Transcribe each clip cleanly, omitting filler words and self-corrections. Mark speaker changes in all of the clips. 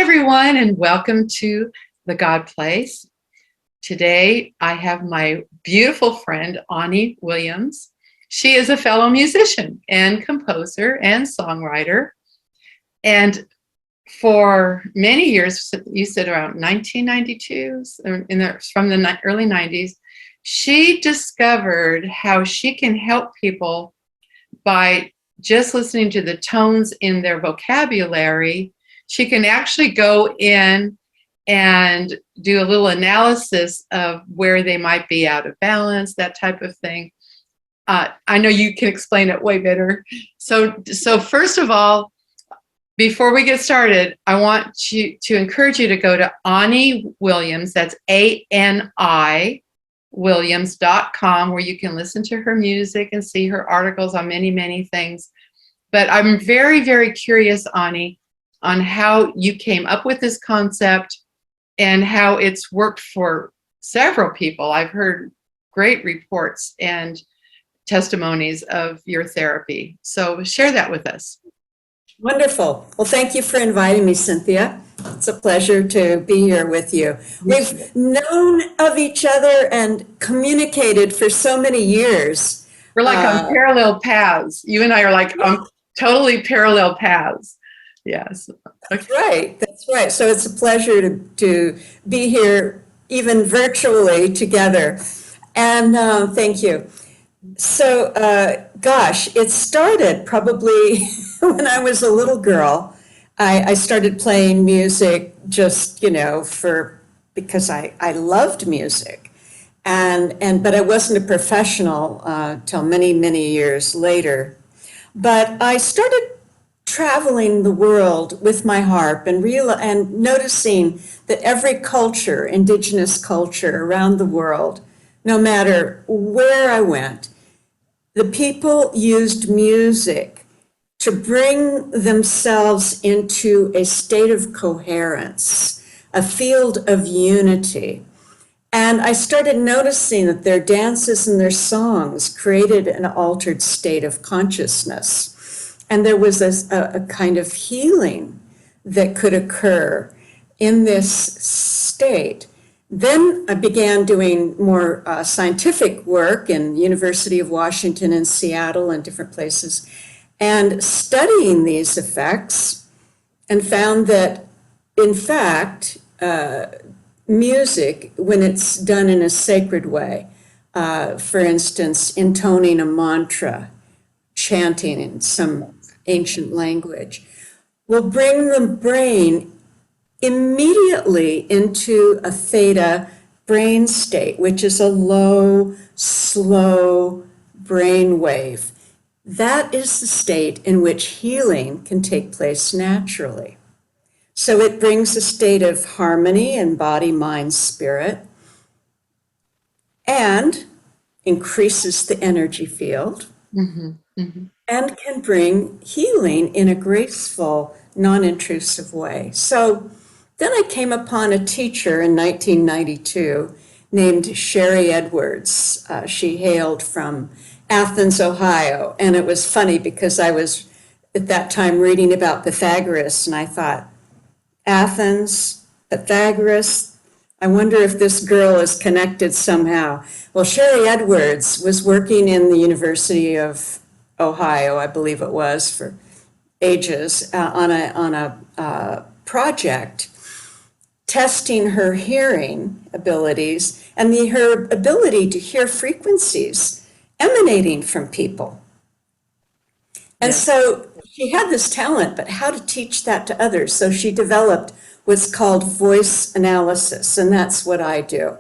Speaker 1: everyone, and welcome to the God Place. Today, I have my beautiful friend, Ani Williams. She is a fellow musician and composer and songwriter. And for many years, you said around 1992, from the early 90s, she discovered how she can help people by just listening to the tones in their vocabulary. She can actually go in and do a little analysis of where they might be out of balance, that type of thing. I know you can explain it way better. So first of all, before we get started, I want to encourage you to go to Ani Williams, that's ANI Williams.com, where you can listen to her music and see her articles on many, many things. But I'm very, very curious, Ani, on how you came up with this concept and how it's worked for several people. I've heard great reports and testimonies of your therapy. So share that with us.
Speaker 2: Wonderful. Well, thank you for inviting me, Cynthia. It's a pleasure to be here with you. We've known of each other and communicated for so many years.
Speaker 1: We're like on parallel paths. You and I are like on totally parallel paths. Yes. Okay.
Speaker 2: That's right. So it's a pleasure to be here, even virtually together. And thank you. So, gosh, it started probably when I was a little girl. I started playing music just, because I loved music. But I wasn't a professional till many, many years later. But I started traveling the world with my harp and noticing that every culture, indigenous culture around the world, no matter where I went, the people used music to bring themselves into a state of coherence, a field of unity. And I started noticing that their dances and their songs created an altered state of consciousness. And there was a kind of healing that could occur in this state. Then I began doing more scientific work in University of Washington in Seattle and different places, and studying these effects, and found that, in fact, music, when it's done in a sacred way, for instance, intoning a mantra, chanting in some ancient language, will bring the brain immediately into a theta brain state, which is a low, slow brain wave. That is the state in which healing can take place naturally. So it brings a state of harmony in body, mind, spirit, and increases the energy field, and can bring healing in a graceful, non-intrusive way. So then I came upon a teacher in 1992 named Sherry Edwards. She hailed from Athens, Ohio. And it was funny because I was at that time reading about Pythagoras, and I thought, Athens, Pythagoras, I wonder if this girl is connected somehow. Well, Sherry Edwards was working in the University of Ohio, I believe it was, for ages, on a project testing her hearing abilities and her ability to hear frequencies emanating from people. And so she had this talent, but how to teach that to others. So she developed what's called voice analysis, and that's what I do.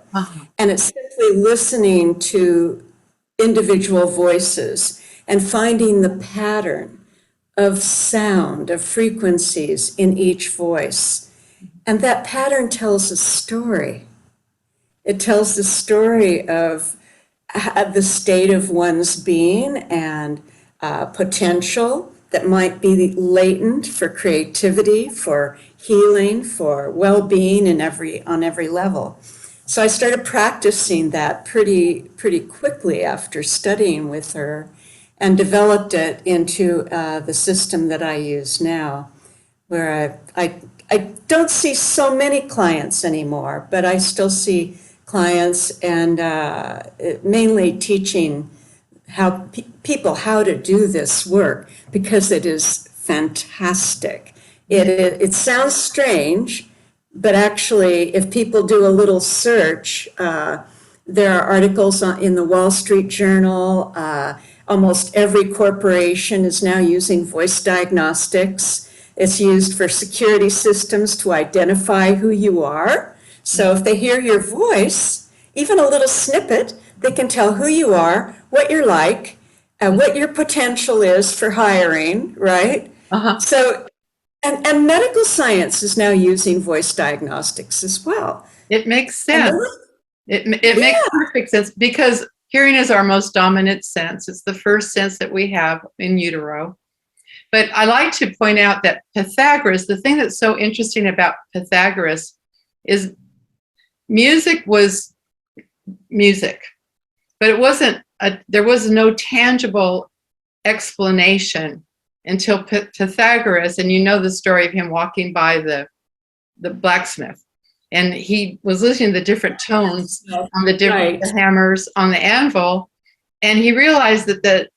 Speaker 2: And it's simply listening to individual voices and finding the pattern of sound, of frequencies in each voice. And that pattern tells a story. It tells the story of the state of one's being and potential that might be latent for creativity, for healing, for well-being on every level. So I started practicing that pretty quickly after studying with her, and developed it into the system that I use now, where I I don't see so many clients anymore, but I still see clients, and mainly teaching how people how to do this work, because it is fantastic. It sounds strange, but actually, if people do a little search, there are articles in the Wall Street Journal. Almost every corporation is now using voice diagnostics. It's used for security systems to identify who you are. So if they hear your voice, even a little snippet, they can tell who you are, what you're like, and what your potential is for hiring, right?
Speaker 1: Uh-huh.
Speaker 2: So, and medical science is now using voice diagnostics as well.
Speaker 1: It makes
Speaker 2: And
Speaker 1: sense. It makes
Speaker 2: yeah,
Speaker 1: perfect sense, because hearing is our most dominant sense. It's the first sense that we have in utero. But I like to point out that Pythagoras, the thing that's so interesting about Pythagoras is music was music, but it wasn't there was no tangible explanation until Pythagoras, and you know the story of him walking by the blacksmith, and he was listening to the different tones on the different
Speaker 2: right.
Speaker 1: hammers on the anvil, and he realized that the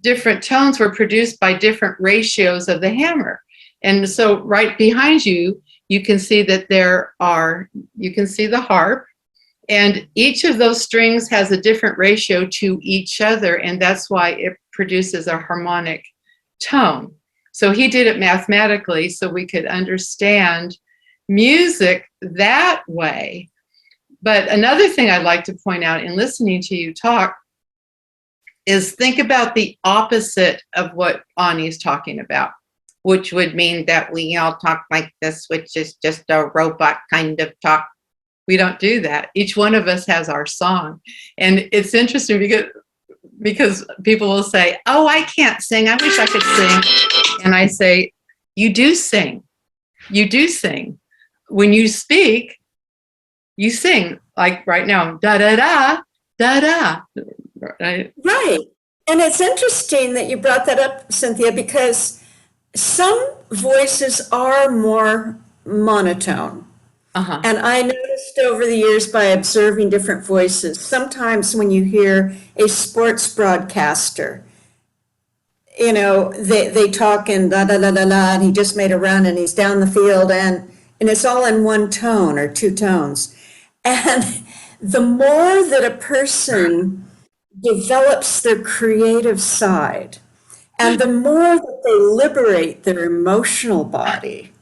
Speaker 1: different tones were produced by different ratios of the hammer. And so right behind you, you can see that you can see the harp, and each of those strings has a different ratio to each other, and that's why it produces a harmonic tone. So he did it mathematically so we could understand music that way. But another thing I'd like to point out in listening to you talk is think about the opposite of what Ani's talking about, which would mean that we all talk like this, which is just a robot kind of talk. We don't do that. Each one of us has our song. And it's interesting because people will say, oh, I can't sing. I wish I could sing. And I say, you do sing. You do sing. When you speak, you sing. Like right now, da da da, da da. Right?
Speaker 2: Right. And it's interesting that you brought that up, Cynthia, because some voices are more monotone.
Speaker 1: Uh-huh.
Speaker 2: And I noticed over the years by observing different voices, sometimes when you hear a sports broadcaster, they talk in da da da da da, and he just made a run and he's down the field, and it's all in one tone or two tones. And the more that a person develops their creative side, and the more that they liberate their emotional body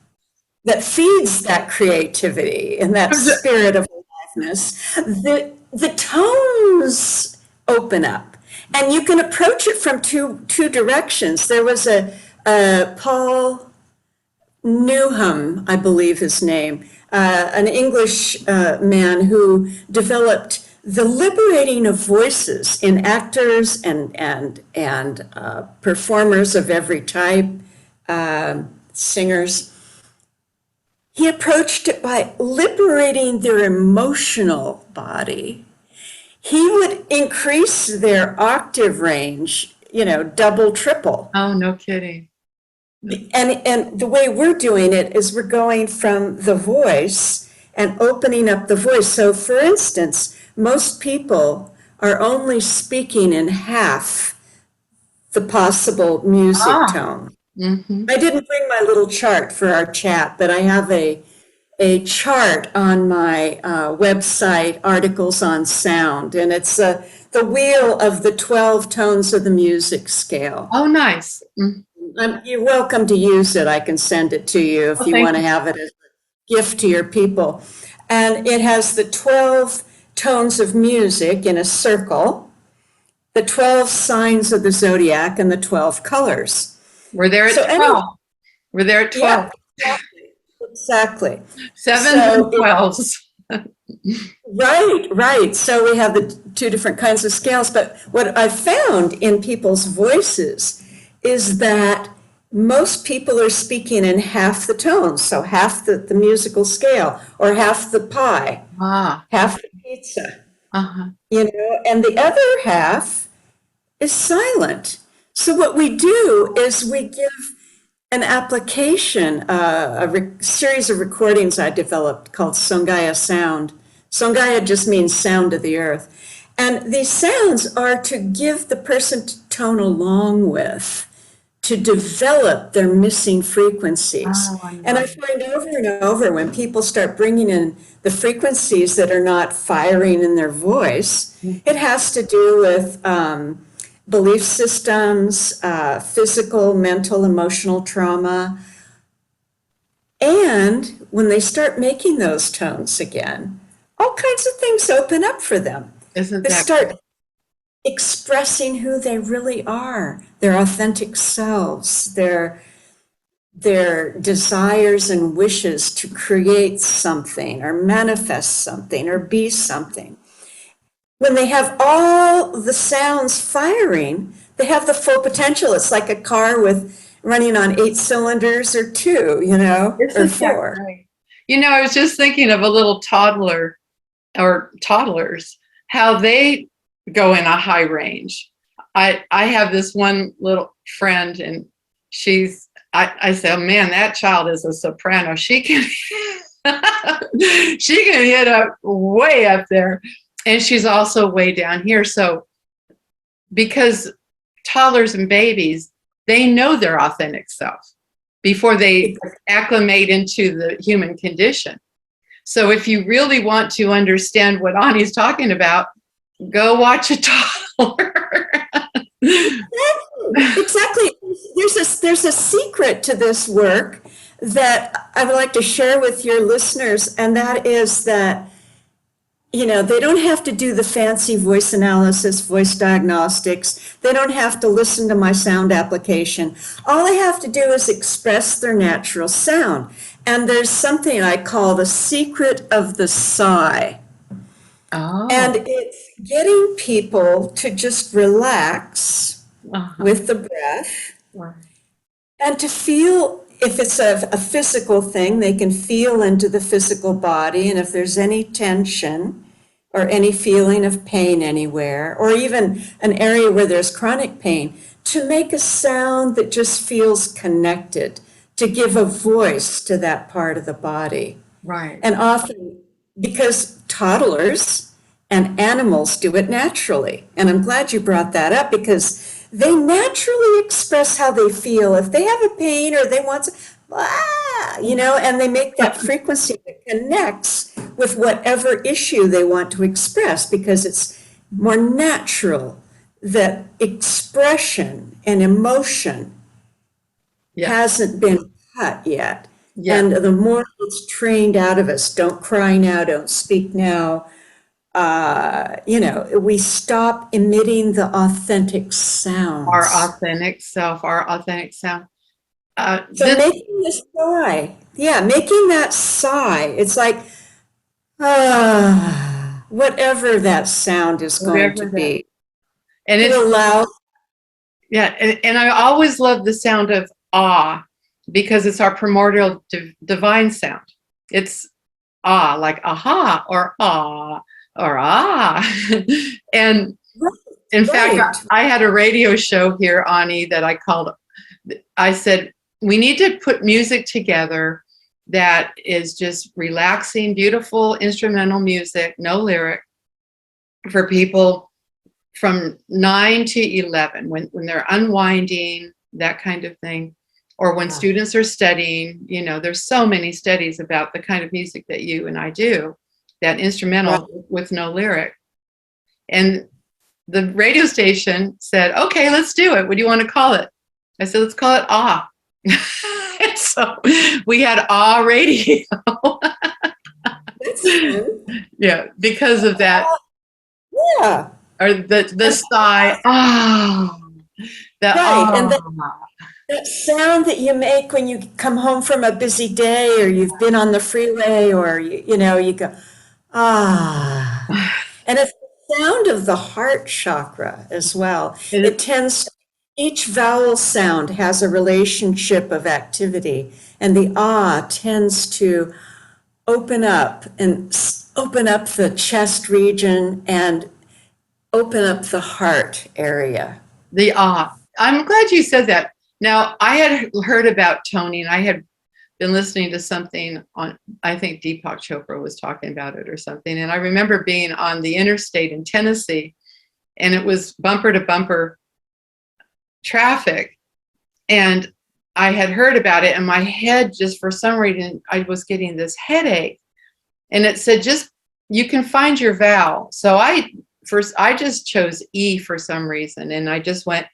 Speaker 2: that feeds that creativity and that spirit of aliveness, the tones open up. And you can approach it from two directions. There was a Paul Newham, I believe his name, an English man who developed the liberating of voices in actors and performers of every type, singers. He approached it by liberating their emotional body. He would increase their octave range, double, triple.
Speaker 1: Oh, no kidding.
Speaker 2: And the way we're doing it is we're going from the voice and opening up the voice. So for instance, most people are only speaking in half the possible music tone.
Speaker 1: Mm-hmm.
Speaker 2: I didn't bring my little chart for our chat, but I have a chart on my website, Articles on Sound, and it's the wheel of the 12 tones of the music scale.
Speaker 1: Oh, nice. Mm-hmm.
Speaker 2: You're welcome to use it. I can send it to you if
Speaker 1: Oh,
Speaker 2: you
Speaker 1: thank
Speaker 2: want to
Speaker 1: you.
Speaker 2: have it as a gift to your people. And it has the 12 tones of music in a circle, the 12 signs of the zodiac, and the 12 colors.
Speaker 1: We're there at
Speaker 2: So
Speaker 1: 12. We're there at 12.
Speaker 2: yeah, exactly.
Speaker 1: Sevens
Speaker 2: So
Speaker 1: and 12s.
Speaker 2: right. So we have the two different kinds of scales. But what I found in people's voices is that most people are speaking in half the tones. So half the musical scale, or half the pie, half the pizza,
Speaker 1: Uh-huh.
Speaker 2: and the other half is silent. So what we do is we give an application, series of recordings I developed called Songaia Sound. Songaia just means sound of the earth. And these sounds are to give the person to tone along with, to develop their missing frequencies.
Speaker 1: Oh, I
Speaker 2: And I
Speaker 1: love
Speaker 2: find over and over when people start bringing in the frequencies that are not firing in their voice,
Speaker 1: it.
Speaker 2: it has to do with belief systems, physical, mental, emotional trauma. And when they start making those tones again, all kinds of things open up for them.
Speaker 1: Isn't
Speaker 2: They
Speaker 1: that
Speaker 2: start expressing who they really are, their authentic selves, their desires and wishes to create something or manifest something or be something. When they have all the sounds firing, they have the full potential. It's like a car with running on 8 cylinders or 2, or
Speaker 1: Isn't that
Speaker 2: 4.
Speaker 1: great? I was just thinking of a little toddler or toddlers, how they go in a high range. I have this one little friend, and I say, oh man, that child is a soprano. She can she can hit up way up there. And she's also way down here. So because toddlers and babies, they know their authentic self before they acclimate into the human condition. So if you really want to understand what Ani's talking about, go watch a toddler.
Speaker 2: Exactly. There's a secret to this work that I would like to share with your listeners, and that is that they don't have to do the fancy voice analysis, voice diagnostics. They don't have to listen to my sound application. All they have to do is express their natural sound. And there's something I call the secret of the sigh.
Speaker 1: Oh.
Speaker 2: And it's getting people to just relax with the breath and to feel, if it's a physical thing, they can feel into the physical body. And if there's any tension or any feeling of pain anywhere, or even an area where there's chronic pain, to make a sound that just feels connected, to give a voice to that part of the body.
Speaker 1: Right.
Speaker 2: And often, because toddlers and animals do it naturally. And I'm glad you brought that up, because they naturally express how they feel. If they have a pain or they want to, and they make that frequency that connects with whatever issue they want to express, because it's more natural that expression and emotion hasn't been cut yet.
Speaker 1: Yeah.
Speaker 2: And the more it's trained out of us, don't cry now, don't speak now, we stop emitting the authentic sounds.
Speaker 1: Our authentic self, our authentic sound.
Speaker 2: So making the sigh, making that sigh, it's like, whatever that sound is going to be.
Speaker 1: And it's
Speaker 2: allow.
Speaker 1: Yeah, and I always love the sound of ah, because it's our primordial divine sound. It's ah, like aha, or ah, or ah. And in fact, I had a radio show here, Ani, that I said, we need to put music together that is just relaxing, beautiful instrumental music, no lyric, for people from 9 to 11, when they're unwinding, that kind of thing, or when students are studying. There's so many studies about the kind of music that you and I do, that instrumental with no lyric. And the radio station said, okay, let's do it. What do you want to call it? I said, let's call it Ah. So we had Ah Radio. Yeah, because of that.
Speaker 2: Yeah.
Speaker 1: Or the sigh. Ah.
Speaker 2: And that sound that you make when you come home from a busy day, or you've been on the freeway, or you go, ah. And it's the sound of the heart chakra as well. Each vowel sound has a relationship of activity, and the ah tends to open up the chest region and open up the heart area.
Speaker 1: The ah. I'm glad you said that. Now, I had heard about toning. I had been listening to something on, I think Deepak Chopra was talking about it or something. And I remember being on the interstate in Tennessee, and it was bumper to bumper traffic. And I had heard about it, and my head, just for some reason, I was getting this headache. And it said, just, you can find your vowel. So I just chose E for some reason. And I just went,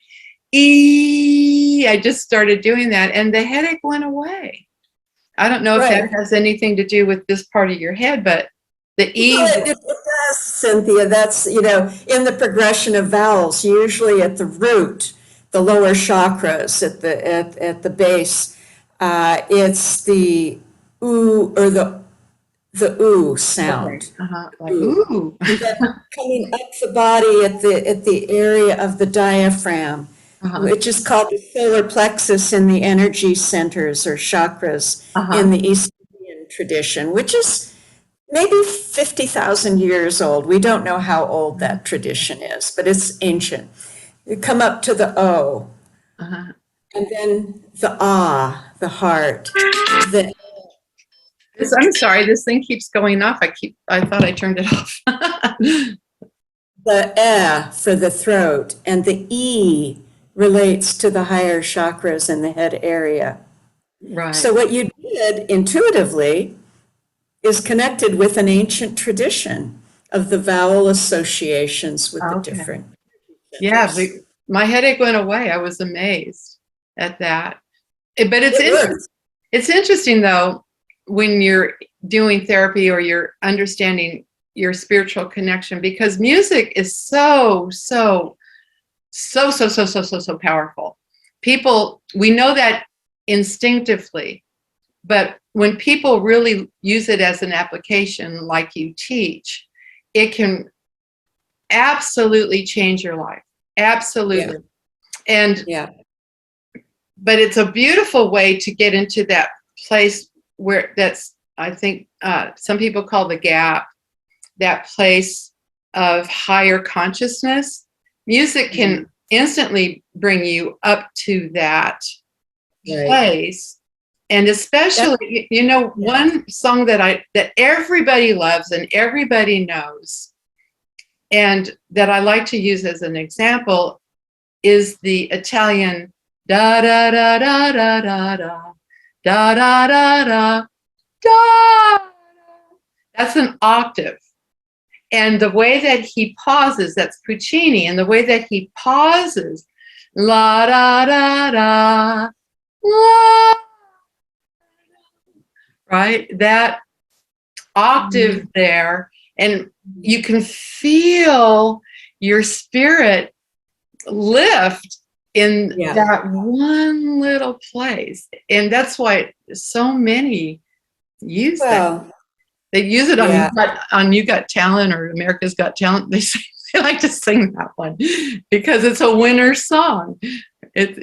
Speaker 1: E. I just started doing that, and the headache went away. I don't know if that has anything to do with this part of your head, but the E.
Speaker 2: Well, it does, Cynthia. That's, in the progression of vowels, usually at the root, the lower chakras at the base, it's the oo or the oo sound.
Speaker 1: Okay. Like, ooh.
Speaker 2: And then coming up the body at the area of the diaphragm, which is called the solar plexus in the energy centers or chakras in the East Indian tradition, which is maybe 50,000 years old. We don't know how old that tradition is, but it's ancient. You come up to the O, and then the ah, the heart.
Speaker 1: I'm sorry, this thing keeps going off. I thought I turned it off.
Speaker 2: The eh for the throat, and the E relates to the higher chakras in the head area.
Speaker 1: Right.
Speaker 2: So what you did intuitively is connected with an ancient tradition of the vowel associations with the different centers.
Speaker 1: Yeah, my headache went away. I was amazed at that. But it's interesting, though, when you're doing therapy or you're understanding your spiritual connection, because music is so powerful. People, we know that instinctively, but when people really use it as an application, like you teach, it can absolutely change your life. Absolutely. And but it's a beautiful way to get into that place where that's, I think some people call the gap, that place of higher consciousness. Music can instantly bring you up to that place. And especially, one song that everybody loves and everybody knows, and that I like to use as an example, is the Italian da da da da da da da da da da da da. That's an octave. And the way that he pauses, that's Puccini, and the way that he pauses, la da da da, la, right? That octave there, and you can feel your spirit lift in that one little place. And that's why so many use that. They use it on You Got Talent or America's Got Talent. They like to sing that one because it's a winner song. That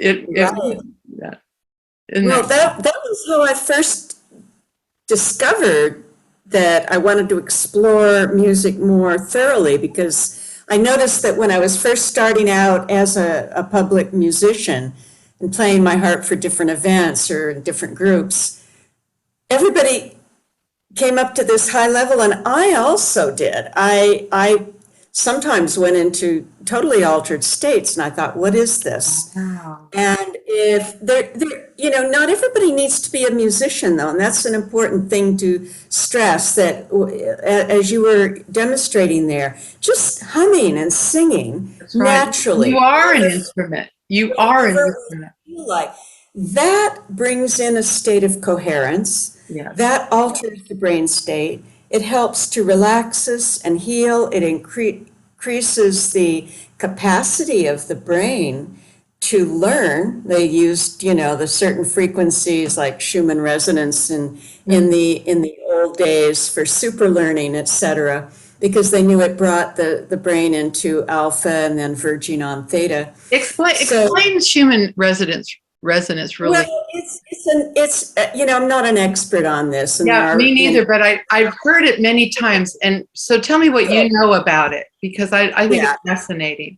Speaker 2: was how I first discovered that I wanted to explore music more thoroughly, because I noticed that when I was first starting out as a public musician and playing my harp for different events or different groups, everybody came up to this high level, and I also did. I sometimes went into totally altered states, and I thought, what is this? Wow. And if not everybody needs to be a musician, though, and that's an important thing to stress, that as you were demonstrating there, just humming and singing naturally.
Speaker 1: You are an instrument. You are an instrument.
Speaker 2: Like that brings in a state of coherence. Yes. That alters the brain state. It helps to relax us and heal. It increases the capacity of the brain to learn. They used, the certain frequencies like Schumann resonance in the old days for super learning, etc., because they knew it brought the brain into alpha and then verging on theta.
Speaker 1: Explain Schumann resonance really.
Speaker 2: Well, it's I'm not an expert on this.
Speaker 1: Yeah, me neither, but I've heard it many times. And so tell me what you know about it, because I think it's fascinating.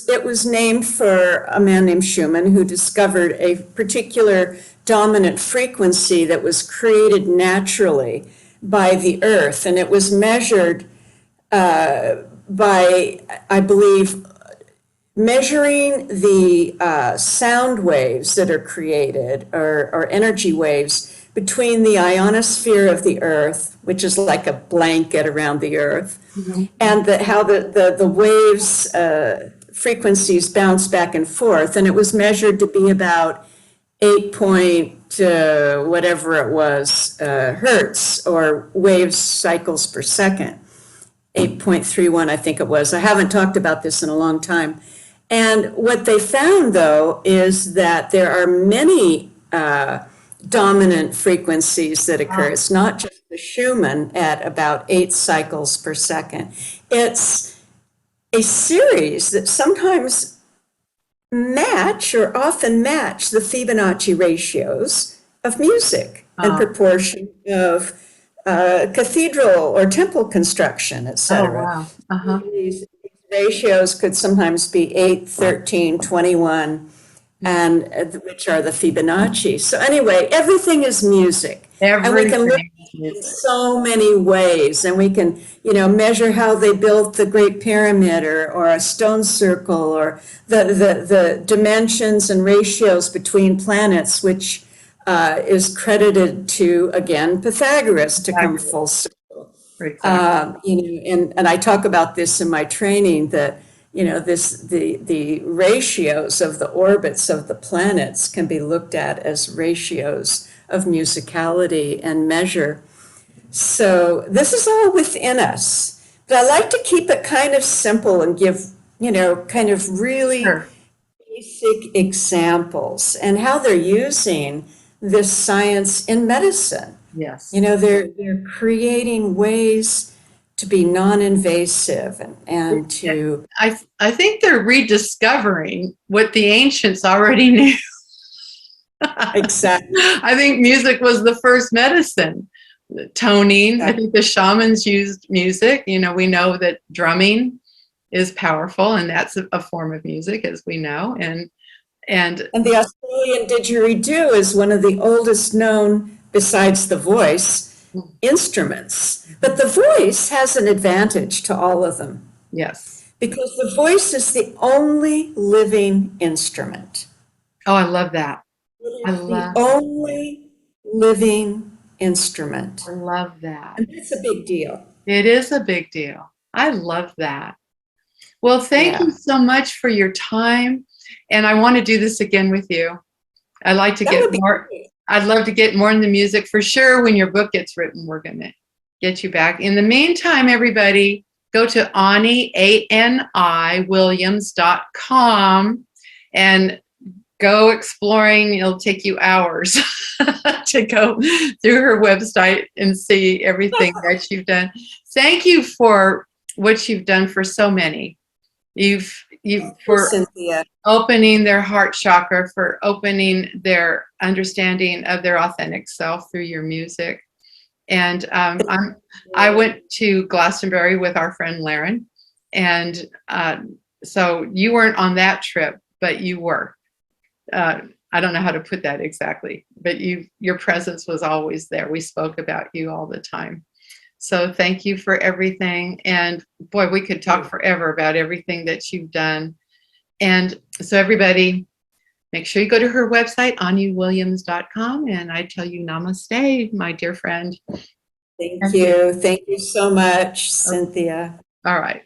Speaker 2: It was named for a man named Schumann who discovered a particular dominant frequency that was created naturally by the earth, and it was measured by, I believe, measuring the sound waves that are created, or energy waves, between the ionosphere of the earth, which is like a blanket around the earth, and how the waves frequencies bounce back and forth. And it was measured to be about 8 point whatever it was hertz, or waves cycles per second. 8.31, I think it was. I haven't talked about this in a long time. And what they found, though, is that there are many dominant frequencies that occur. It's not just the Schumann at about 8 cycles per second. It's a series that sometimes match, or often match, the Fibonacci ratios of music and proportion of cathedral or temple construction, etc.
Speaker 1: Oh, wow.
Speaker 2: These ratios could sometimes be 8, 13, 21, and which are the Fibonacci. So anyway, everything is music. And we can look
Speaker 1: Everything is
Speaker 2: in
Speaker 1: music.
Speaker 2: so many ways, and we can, measure how they built the Great Pyramid, or a stone circle, or the dimensions and ratios between planets, which is credited to, again, Pythagoras, to come full circle.
Speaker 1: Exactly.
Speaker 2: And I talk about this in my training, that the ratios of the orbits of the planets can be looked at as ratios of musicality and measure. So this is all within us. But I like to keep it kind of simple and give, kind of really
Speaker 1: Sure.
Speaker 2: basic examples, and how they're using this science in medicine.
Speaker 1: Yes.
Speaker 2: They're creating ways to be non-invasive, and to
Speaker 1: I think they're rediscovering what the ancients already knew.
Speaker 2: exactly.
Speaker 1: I think music was the first medicine. Toning. I think the shamans used music. We know that drumming is powerful, and that's a form of music, as we know. And
Speaker 2: the Australian didgeridoo is one of the oldest known, besides the voice, instruments. But the voice has an advantage to all of them.
Speaker 1: Yes.
Speaker 2: Because the voice is the only living instrument.
Speaker 1: Oh, I love that.
Speaker 2: It is the only living instrument.
Speaker 1: I love that.
Speaker 2: And that's a big deal.
Speaker 1: It is a big deal. I love that. Well, thank you so much for your time. And I want to do this again with you. I'd like to get more. I'd love to get more in the music for sure. When your book gets written, we're going to get you back. In the meantime, everybody, go to Ani, ANI, Williams.com and go exploring. It'll take you hours to go through her website and see everything that you've done. Thank you for what you've done for so many. You've for
Speaker 2: Cynthia.
Speaker 1: Opening their heart chakra, for opening their understanding of their authentic self through your music. And I went to Glastonbury with our friend Laren, and so you weren't on that trip, but you were. I don't know how to put that exactly, but your presence was always there. We spoke about you all the time. So thank you for everything. And boy, we could talk forever about everything that you've done. And so everybody, make sure you go to her website, AniWilliams.com, and I tell you namaste, my dear friend.
Speaker 2: Thank you. Thank you so much, Cynthia.
Speaker 1: All right.